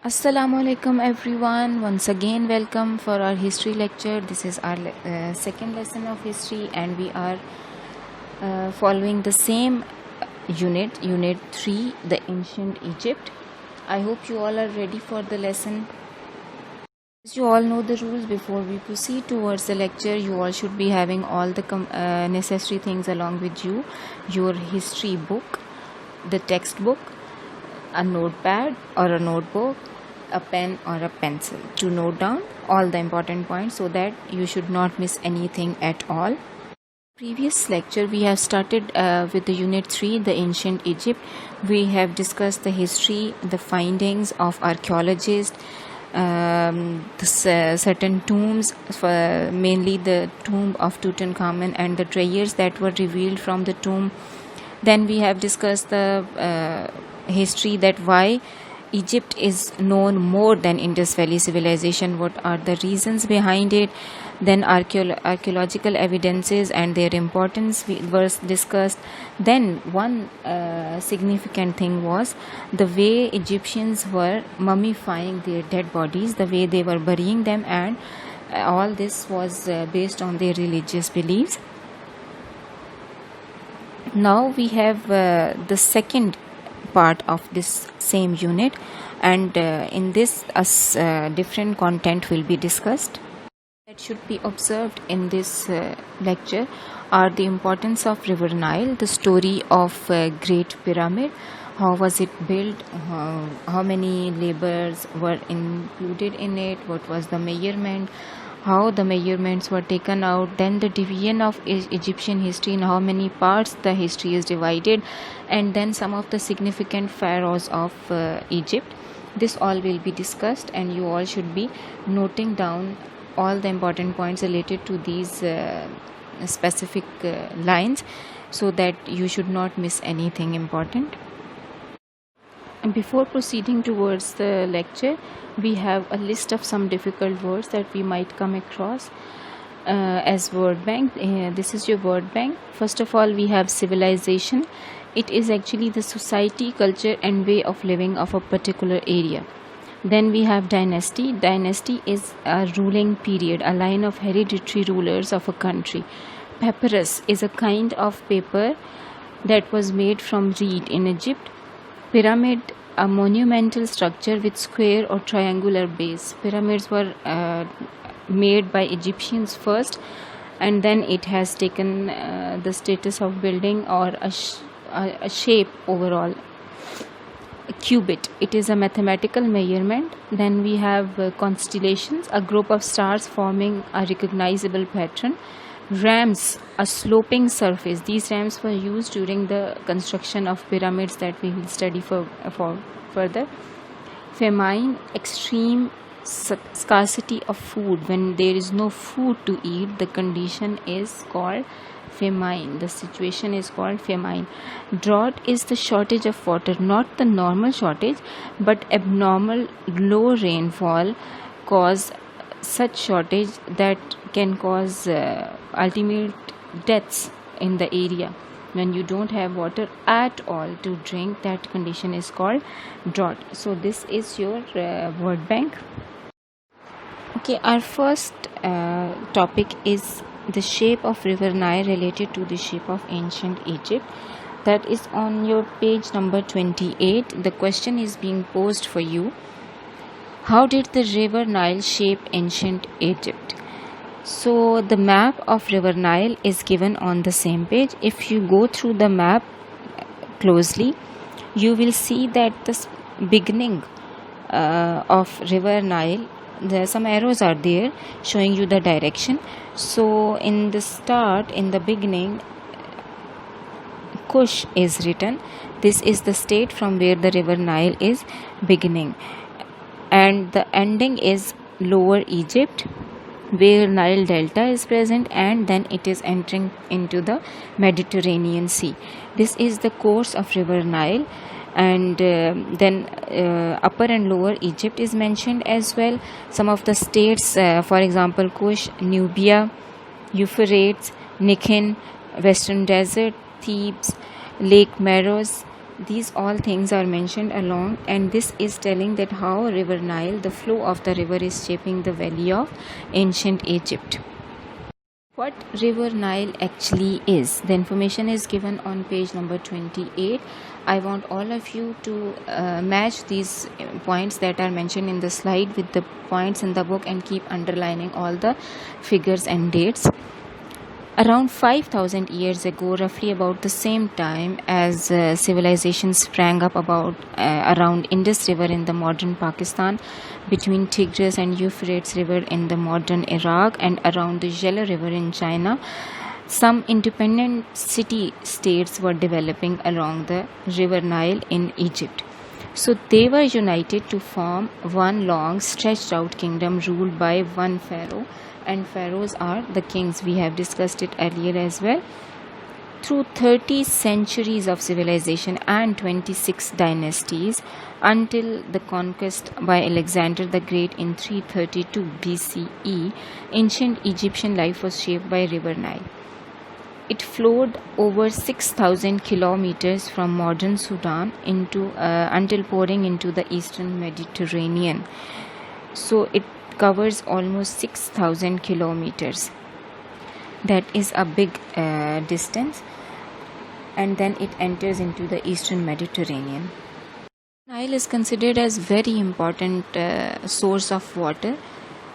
Assalamu alaikum everyone. Once again welcome for our history lecture. This is our second lesson of history and we are following the same unit 3, the ancient Egypt. I hope you all are ready for the lesson. As you all know the rules, before we proceed towards the lecture, you all should be having all the necessary things along with you: your history book, the textbook, a notepad or a notebook, a pen or a pencil to note down all the important points so that you should not miss anything at all. Previous lecture we have started with the unit 3, the ancient Egypt. We have discussed the history, the findings of archaeologists, certain tombs, mainly the tomb of Tutankhamun and the treasures that were revealed from the tomb. Then we have discussed the history, that why Egypt is known more than Indus Valley civilization, what are the reasons behind it. Then archaeological evidences and their importance was discussed. Then one significant thing was the way Egyptians were mummifying their dead bodies, the way they were burying them, and all this was based on their religious beliefs. Now we have the second part of this same unit, and in this different content will be discussed. That should be observed in this lecture are the importance of River Nile, the story of Great Pyramid, how was it built, how many laborers were included in it, what was the measurement, how the measurements were taken out, then the division of Egyptian history, in how many parts the history is divided, and then some of the significant pharaohs of Egypt. This all will be discussed and you all should be noting down all the important points related to these specific lines so that you should not miss anything important. And before proceeding towards the lecture, we have a list of some difficult words that we might come across as word bank. This is your word bank. First of all, we have civilization. It is actually the society, culture and way of living of a particular area. Then we have dynasty. Dynasty is a ruling period, a line of hereditary rulers of a country. Papyrus is a kind of paper that was made from reed in Egypt. Pyramid, a monumental structure with square or triangular base. Pyramids were made by Egyptians first, and then it has taken the status of building or a shape overall. A cubit, it is a mathematical measurement. Then we have constellations, a group of stars forming a recognizable pattern. Ramps, a sloping surface. These ramps were used during the construction of pyramids that we will study for further. Famine, extreme scarcity of food. When there is no food to eat, the condition is called famine. The situation is called famine. Drought is the shortage of water, not the normal shortage, but abnormal low rainfall cause such shortage that can cause ultimate deaths in the area. When you don't have water at all to drink, that condition is called drought. So this is your word bank. Okay, our first topic is the shape of River Nile related to the shape of ancient Egypt. That is on your page number 28. The question is being posed for you. How did the River Nile shape ancient Egypt? So the map of River Nile is given on the same page. If you go through the map closely, you will see that the beginning of River Nile, some arrows are there showing you the direction. So in the start, in the beginning, Kush is written. This is the state from where the River Nile is beginning, and the ending is Lower Egypt, where Nile Delta is present, and then it is entering into the Mediterranean Sea. This is the course of River Nile, and then Upper and Lower Egypt is mentioned as well. Some of the states, for example, Kush, Nubia, Euphrates, Nikin, Western Desert, Thebes, Lake Meroz, These all things are mentioned along, and this is telling that how river Nile, the flow of the river, is shaping the valley of ancient Egypt. What river Nile actually is, the information is given on page number 28. I want all of you to match these points that are mentioned in the slide with the points in the book and keep underlining all the figures and dates. Around 5,000 years ago, roughly about the same time as civilization sprang up around Indus River in the modern Pakistan, between Tigris and Euphrates River in the modern Iraq, and around the Yellow River in China, some independent city-states were developing along the river Nile in Egypt. So they were united to form one long stretched out kingdom ruled by one pharaoh, and pharaohs are the kings. We have discussed it earlier as well. Through 30 centuries of civilization and 26 dynasties, until the conquest by Alexander the Great in 332 BCE, ancient Egyptian life was shaped by river Nile. It flowed over 6,000 kilometers from modern Sudan until pouring into the eastern Mediterranean. So it covers almost 6,000 kilometers. That is a big distance, and then it enters into the eastern Mediterranean. Nile is considered as very important source of water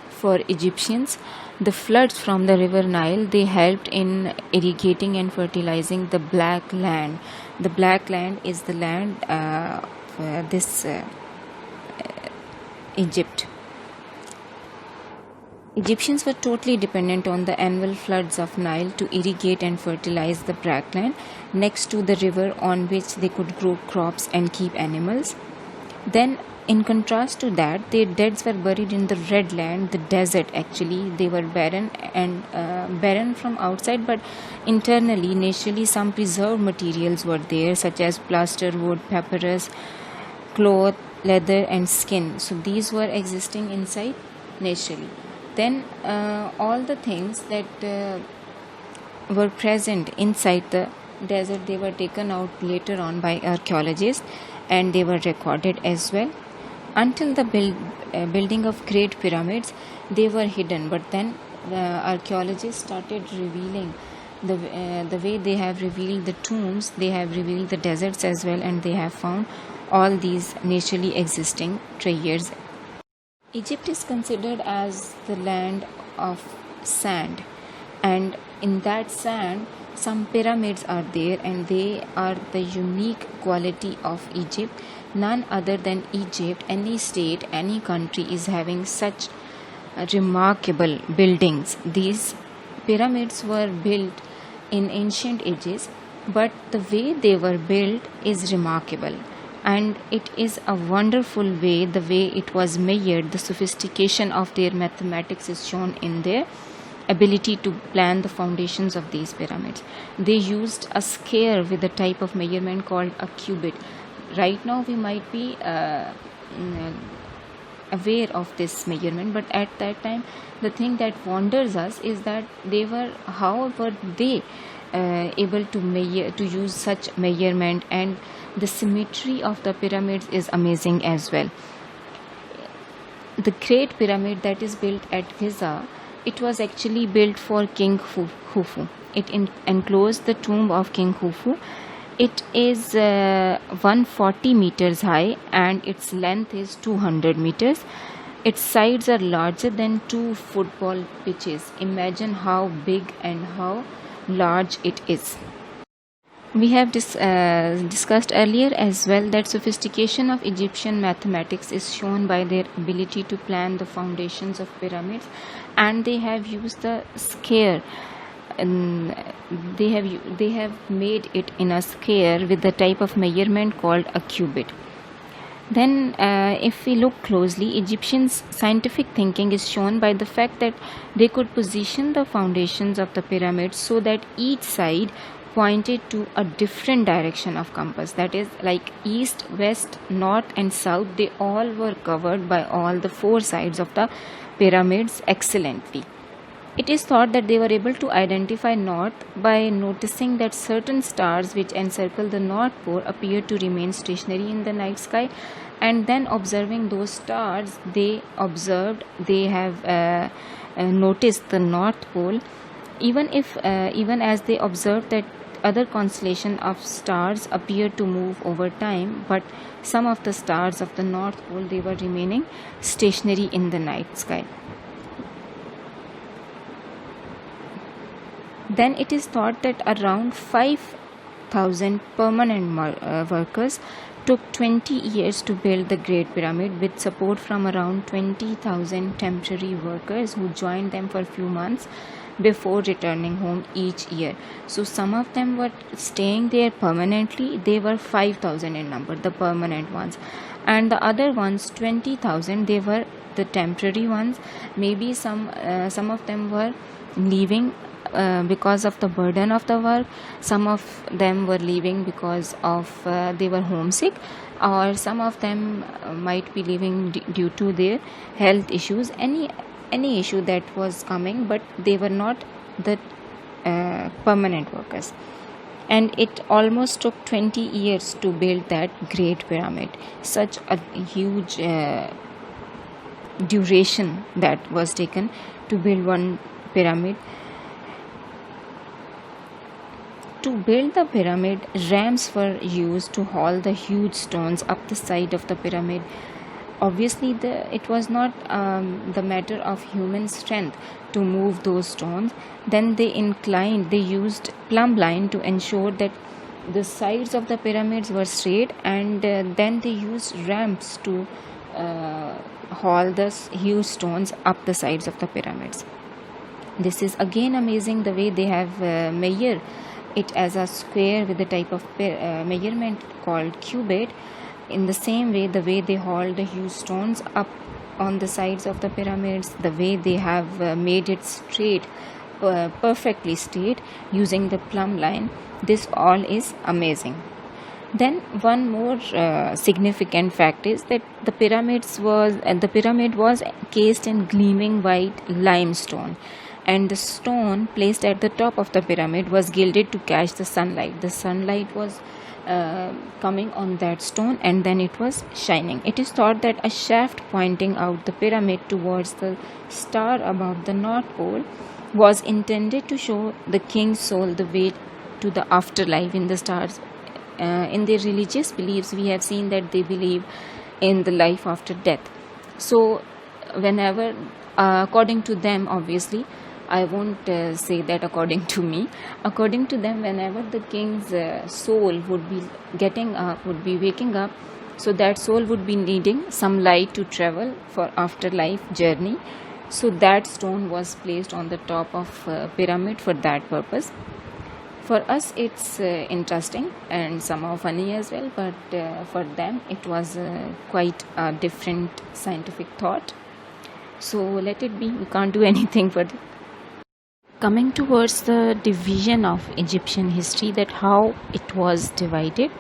for Egyptians. The floods from the river Nile, they helped in irrigating and fertilizing the Black Land. The Black Land is the land Egypt. Egyptians were totally dependent on the annual floods of Nile to irrigate and fertilize the Black Land next to the river, on which they could grow crops and keep animals. Then, in contrast to that, their deads were buried in the Red Land, the desert actually. They were barren from outside, but internally, naturally, some preserved materials were there, such as plaster, wood, papyrus, cloth, leather and skin. So these were existing inside naturally. Then all the things that were present inside the desert, they were taken out later on by archaeologists, and they were recorded as well. Until the building of Great Pyramids, they were hidden, but then archaeologists started revealing the way they have revealed the tombs, they have revealed the deserts as well, and they have found all these naturally existing treasures. Egypt is considered as the land of sand, and in that sand some pyramids are there, and they are the unique quality of Egypt. None other than Egypt, any state, any country is having such remarkable buildings. These pyramids were built in ancient ages, but the way they were built is remarkable, and it is a wonderful way. The way it was measured, the sophistication of their mathematics is shown in their ability to plan the foundations of these pyramids. They used a scale with a type of measurement called a cubit. Right now we might be aware of this measurement, but at that time the thing that wonders us is that how were they able to use such measurement, and the symmetry of the pyramids is amazing as well. The Great Pyramid that is built at Giza, it was actually built for King Khufu. It enclosed the tomb of King Khufu. It is 140 meters high, and its length is 200 meters. Its sides are larger than 2 football pitches. Imagine how big and how large it is. We have discussed earlier as well that sophistication of Egyptian mathematics is shown by their ability to plan the foundations of pyramids, and they have used the scale. And they have made it in a scale with the type of measurement called a cubit. Then if we look closely, Egyptians' scientific thinking is shown by the fact that they could position the foundations of the pyramids so that each side pointed to a different direction of compass. That is, like east, west, north and south, they all were covered by all the 4 sides of the pyramids excellently. It is thought that they were able to identify north by noticing that certain stars which encircle the North Pole appear to remain stationary in the night sky, and then observing those stars, they have noticed the North Pole, even as they observed that other constellation of stars appear to move over time, but some of the stars of the North Pole, they were remaining stationary in the night sky. Then it is thought that around 5,000 permanent workers took 20 years to build the Great Pyramid, with support from around 20,000 temporary workers who joined them for a few months before returning home each year. So some of them were staying there permanently. They were 5,000 in number, the permanent ones, and the other ones, 20,000, they were the temporary ones. Maybe some of them were leaving because of the burden of the work. Some of them were leaving because of they were homesick, or some of them might be leaving due to their health issues, any issue that was coming, but they were not the permanent workers. And it almost took 20 years to build that Great Pyramid. Such a huge duration that was taken to build one pyramid. To build the pyramid, rams were used to haul the huge stones up the side of the pyramid. Obviously, it was not the matter of human strength to move those stones. Then they used plumb line to ensure that the sides of the pyramids were straight, and then they used ramps to haul the huge stones up the sides of the pyramids. This is again amazing, the way they have measured it as a square with a type of measurement called cubit. In the same way, the way they hauled the huge stones up on the sides of the pyramids, the way they have made it straight, perfectly straight, using the plumb line, this all is amazing. Then one more significant fact is that the pyramid was cased in gleaming white limestone, and the stone placed at the top of the pyramid was gilded to catch the sunlight. The sunlight was coming on that stone, and then it was shining. It is thought that a shaft pointing out the pyramid towards the star above the North Pole was intended to show the king's soul the way to the afterlife in the stars. In their religious beliefs, we have seen that they believe in the life after death. So whenever, according to them, obviously I won't say that according to me, according to them, whenever the king's soul would be waking up, so that soul would be needing some light to travel for afterlife journey. So that stone was placed on the top of pyramid for that purpose. For us, it's interesting and somehow funny as well, but for them it was quite a different scientific thought. So let it be, we can't do anything for it. Coming towards the division of Egyptian history, that how it was divided,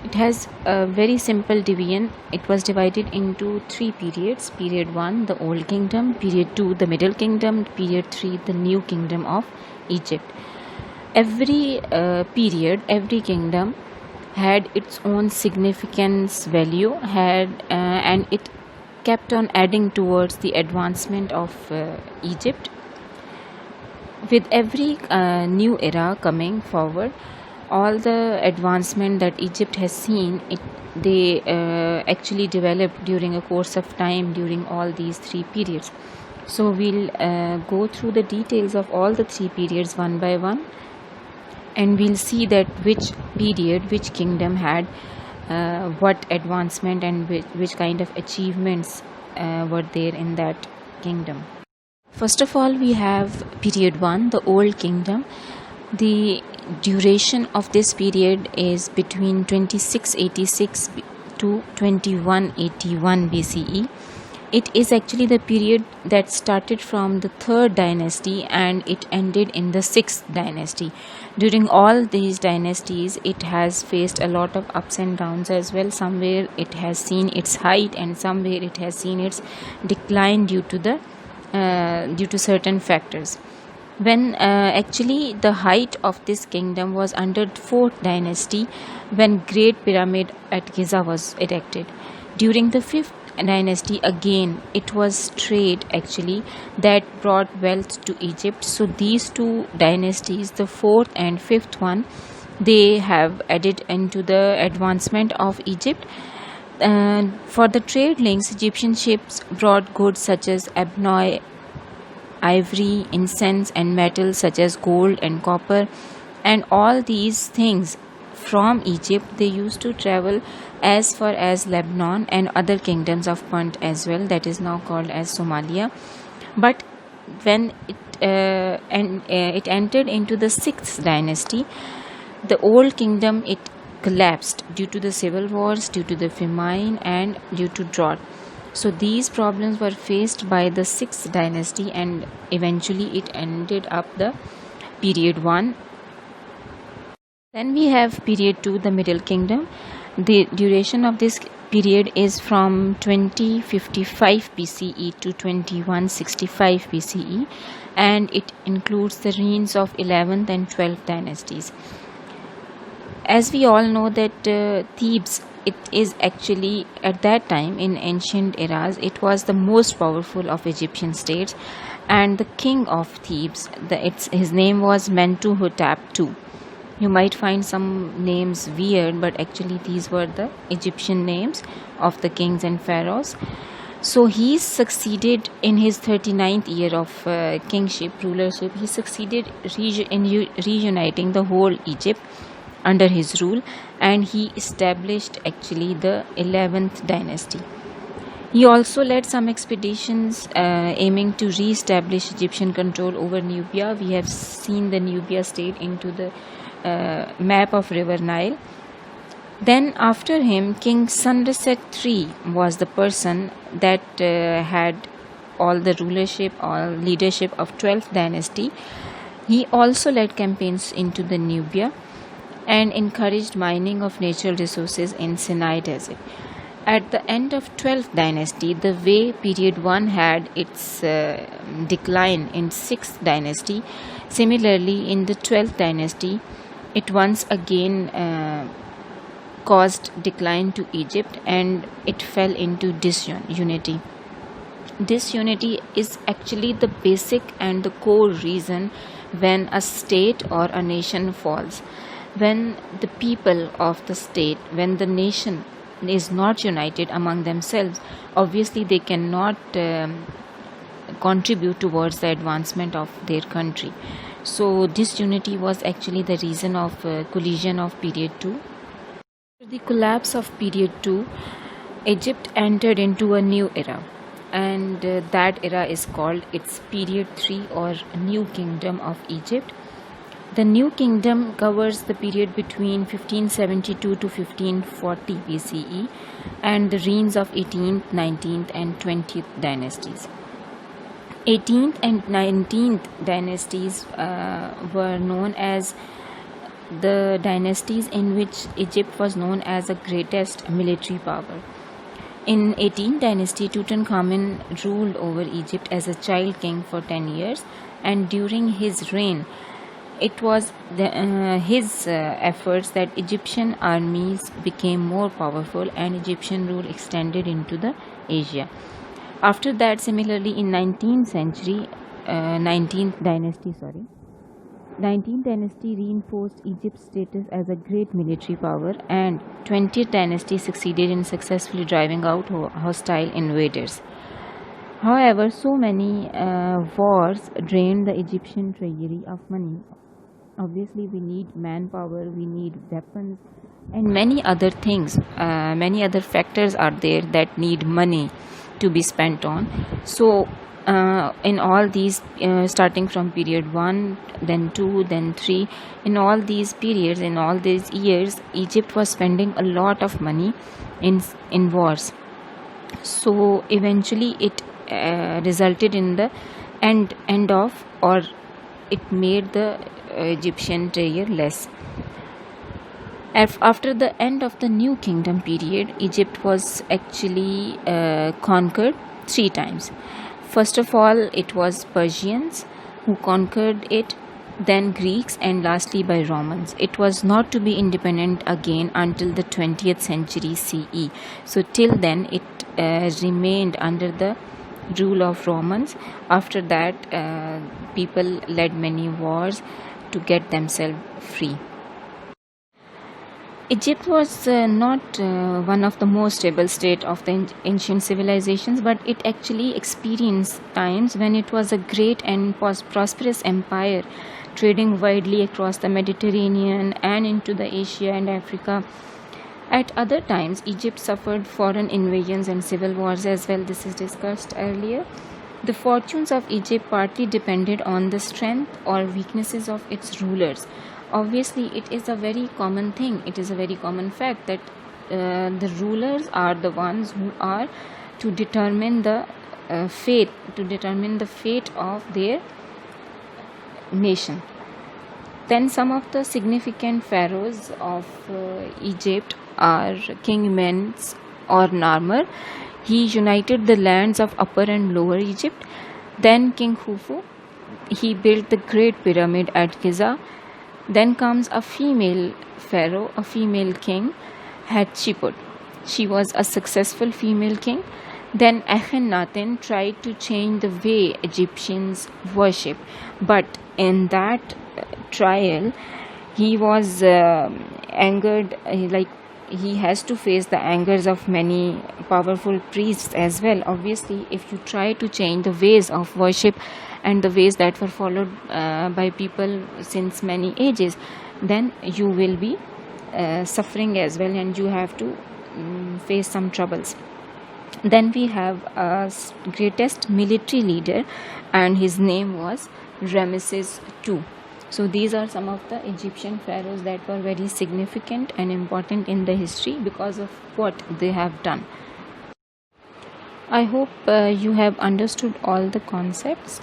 it has a very simple division. It was divided into 3 periods. Period 1, the Old Kingdom. Period 2, the Middle Kingdom. Period 3, the New Kingdom of Egypt. Every period, every kingdom had its own significance, value, and it kept on adding towards the advancement of Egypt. With every new era coming forward, all the advancement that Egypt has seen, they actually developed during a course of time during all these 3 periods. So we'll go through the details of all the 3 periods one by one, and we'll see that which period, which kingdom had what advancement and which kind of achievements were there in that kingdom. First of all, we have period 1, the Old Kingdom. The duration of this period is between 2686 to 2181 BCE. It is actually the period that started from the 3rd dynasty and it ended in the 6th dynasty. During all these dynasties, it has faced a lot of ups and downs as well. Somewhere it has seen its height and somewhere it has seen its decline due to the due to certain factors. When actually the height of this kingdom was under 4th dynasty, when Great Pyramid at Giza was erected. During the 5th dynasty, again it was trade actually that brought wealth to Egypt. So these two dynasties, the 4th and 5th one, they have added into the advancement of Egypt. For the trade links, Egyptian ships brought goods such as ebony, ivory, incense, and metals such as gold and copper, and all these things from Egypt they used to travel as far as Lebanon and other kingdoms of Punt as well, that is now called as Somalia. But when it entered into the 6th dynasty, the old kingdom, it collapsed due to the civil wars, due to the famine, and due to drought. So these problems were faced by the 6th dynasty, and eventually it ended up the period 1. Then we have period 2, the Middle Kingdom. The duration of this period is from 2055 BCE to 2165 BCE, and it includes the reigns of 11th and 12th dynasties. As we all know that Thebes, it is actually at that time in ancient eras, it was the most powerful of Egyptian states, and the king of Thebes, his name was Mentuhotep II. You might find some names weird, but actually these were the Egyptian names of the kings and pharaohs. So he succeeded in his 39th year of rulership. He succeeded in reuniting the whole Egypt under his rule, and he established actually the 11th dynasty. He also led some expeditions aiming to re-establish Egyptian control over Nubia. We have seen the Nubia state into the map of River Nile. Then after him, King Sundaset III was the person that had all the rulership or leadership of 12th dynasty. He also led campaigns into the Nubia and encouraged mining of natural resources in Sinai Desert. At the end of 12th dynasty, the way period 1 had its decline in 6th dynasty, similarly in the 12th dynasty, it once again caused decline to Egypt, and it fell into disunity. Disunity is actually the basic and the core reason when a state or a nation falls. When the people of the state, when the nation is not united among themselves, obviously they cannot contribute towards the advancement of their country. So disunity was actually the reason of collision of period 2. After the collapse of period 2, Egypt entered into a new era, and that era is called its period 3 or New Kingdom of Egypt. The New Kingdom covers the period between 1572 to 1540 BCE and the reigns of 18th, 19th and 20th dynasties. 18th and 19th dynasties were known as the dynasties in which Egypt was known as the greatest military power. In 18th dynasty, Tutankhamun ruled over Egypt as a child king for 10 years, and during his reign, it was his efforts that Egyptian armies became more powerful and Egyptian rule extended into the Asia. After that, similarly in 19th dynasty reinforced Egypt's status as a great military power, and 20th dynasty succeeded in successfully driving out hostile invaders. However, so many wars drained the Egyptian treasury of money. Obviously, we need manpower, we need weapons, and many other things. Many other factors are there that need money to be spent on. So, in all these, starting from period 1, then 2, then 3, in all these periods, in all these years, Egypt was spending a lot of money in wars. So, eventually, it resulted in the end of, or it made the Egyptian treasure less. After the end of the New Kingdom period, Egypt was actually conquered 3 times. First of all, it was Persians who conquered it, then Greeks, and lastly by Romans. It was not to be independent again until the 20th century CE. So till then it remained under the rule of Romans. After that, people led many wars to get themselves free. Egypt was not one of the most stable state of the ancient civilizations, but it actually experienced times when it was a great and prosperous empire, trading widely across the Mediterranean and into the Asia and Africa. At other times, Egypt suffered foreign invasions and civil wars as well. This is discussed earlier. The fortunes of Egypt partly depended on the strength or weaknesses of its rulers. Obviously, it is a very common thing. It is a very common fact that the rulers are the ones who are to determine the fate of their nation. Then some of the significant pharaohs of Egypt are King Menes or Narmer. He united the lands of Upper and Lower Egypt. Then King Khufu. He built the Great Pyramid at Giza. Then comes a female pharaoh, a female king, Hatshepsut. She was a successful female king. Then Akhenaten tried to change the way Egyptians worship, but in that trial, he was angered, he has to face the angers of many powerful priests as well. Obviously, if you try to change the ways of worship and the ways that were followed by people since many ages, then you will be suffering as well, and you have to face some troubles. Then we have a greatest military leader, and his name was Ramesses II. So these are some of the Egyptian pharaohs that were very significant and important in the history because of what they have done. I hope you have understood all the concepts.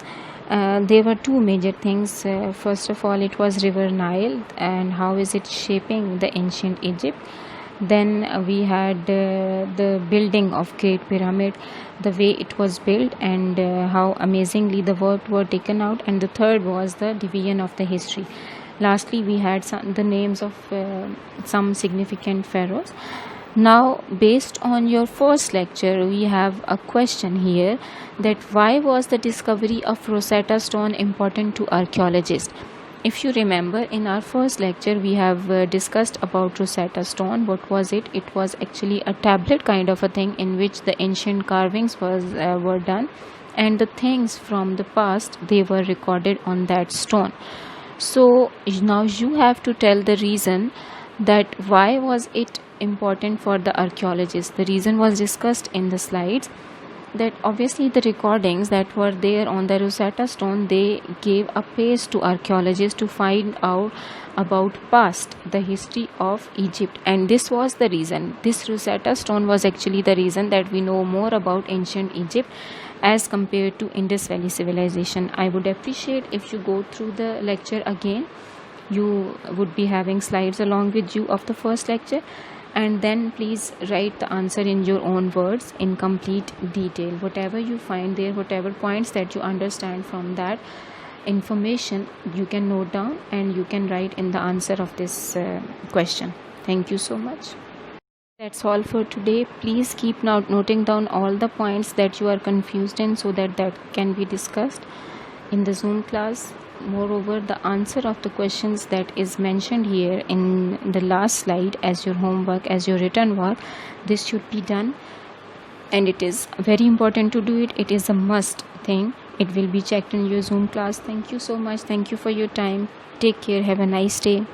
There were two major things. First of all, it was River Nile and how is it shaping the ancient Egypt. Then we had the building of Great Pyramid, the way it was built and how amazingly the work were taken out. And the third was the division of the history. Lastly, we had the names of some significant pharaohs. Now, based on your first lecture, we have a question here that why was the discovery of Rosetta Stone important to archaeologists? If you remember, in our first lecture we have discussed about Rosetta Stone. What was it? It was actually a tablet kind of a thing in which the ancient carvings were done, and the things from the past, they were recorded on that stone. So now you have to tell the reason that why was it important for the archaeologists. The reason was discussed in the slides, that obviously the recordings that were there on the Rosetta Stone, they gave a pace to archaeologists to find out about past, the history of Egypt, and this was the reason. This Rosetta Stone was actually the reason that we know more about ancient Egypt as compared to Indus Valley civilization. I would appreciate if you go through the lecture again. You would be having slides along with you of the first lecture, and then please write the answer in your own words in complete detail. Whatever you find there, whatever points that you understand from that information, you can note down and you can write in the answer of this question. Thank you so much. That's all for today. Please keep noting down all the points that you are confused in so that can be discussed in the Zoom class. Moreover, the answer of the questions that is mentioned here in the last slide as your homework, as your written work, this should be done, and it is very important to do it. It is a must thing. It will be checked in your Zoom class. Thank you so much. Thank you for your time. Take care. Have a nice day.